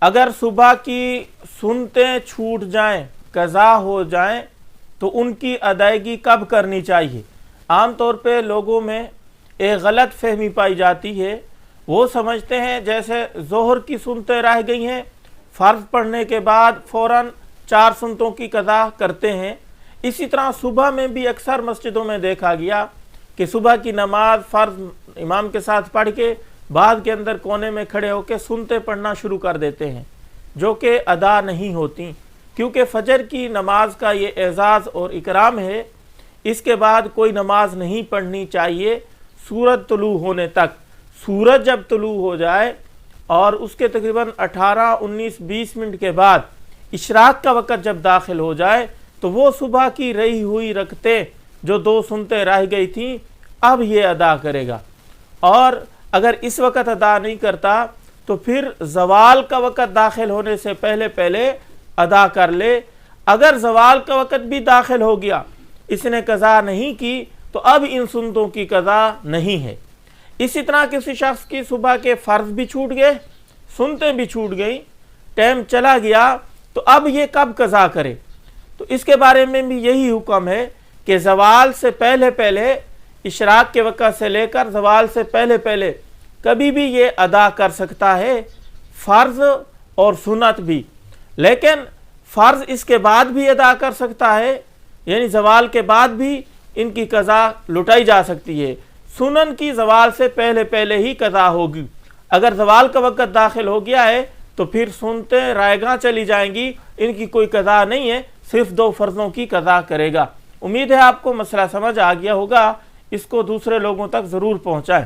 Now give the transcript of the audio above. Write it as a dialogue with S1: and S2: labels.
S1: اگر صبح کی سنتیں چھوٹ جائیں، قضا ہو جائیں، تو ان کی ادائیگی کب کرنی چاہیے؟ عام طور پہ لوگوں میں ایک غلط فہمی پائی جاتی ہے، وہ سمجھتے ہیں جیسے ظہر کی سنتیں رہ گئی ہیں، فرض پڑھنے کے بعد فوراً 4 سنتوں کی قضا کرتے ہیں۔ اسی طرح صبح میں بھی اکثر مسجدوں میں دیکھا گیا کہ صبح کی نماز فرض امام کے ساتھ پڑھ کے بعد کے اندر کونے میں کھڑے ہو کے سنتیں پڑھنا شروع کر دیتے ہیں، جو کہ ادا نہیں ہوتی، کیونکہ فجر کی نماز کا یہ اعزاز اور اکرام ہے۔ اس کے بعد کوئی نماز نہیں پڑھنی چاہیے سورج طلوع ہونے تک۔ سورج جب طلوع ہو جائے اور اس کے تقریباً 18، 19، 20 منٹ کے بعد اشراق کا وقت جب داخل ہو جائے تو وہ صبح کی رہی ہوئی رکعتیں جو 2 سنتیں رہ گئی تھیں اب یہ ادا کرے گا، اور اگر اس وقت ادا نہیں کرتا تو پھر زوال کا وقت داخل ہونے سے پہلے پہلے ادا کر لے۔ اگر زوال کا وقت بھی داخل ہو گیا، اس نے قضا نہیں کی، تو اب ان سنتوں کی قضا نہیں ہے۔ اسی طرح کسی شخص کی صبح کے فرض بھی چھوٹ گئے، سنتیں بھی چھوٹ گئیں، ٹائم چلا گیا، تو اب یہ کب قضا کرے؟ تو اس کے بارے میں بھی یہی حکم ہے کہ زوال سے پہلے پہلے، اشراق کے وقت سے لے کر زوال سے پہلے پہلے کبھی بھی یہ ادا کر سکتا ہے، فرض اور سنت بھی۔ لیکن فرض اس کے بعد بھی ادا کر سکتا ہے، یعنی زوال کے بعد بھی ان کی قضا لٹائی جا سکتی ہے۔ سنن کی زوال سے پہلے پہلے ہی قضا ہوگی۔ اگر زوال کا وقت داخل ہو گیا ہے تو پھر سنتیں رائے گاں چلی جائیں گی، ان کی کوئی قضا نہیں ہے، صرف 2 فرضوں کی قضا کرے گا۔ امید ہے آپ کو مسئلہ سمجھ آ گیا ہوگا، اس کو دوسرے لوگوں تک ضرور پہنچائیں۔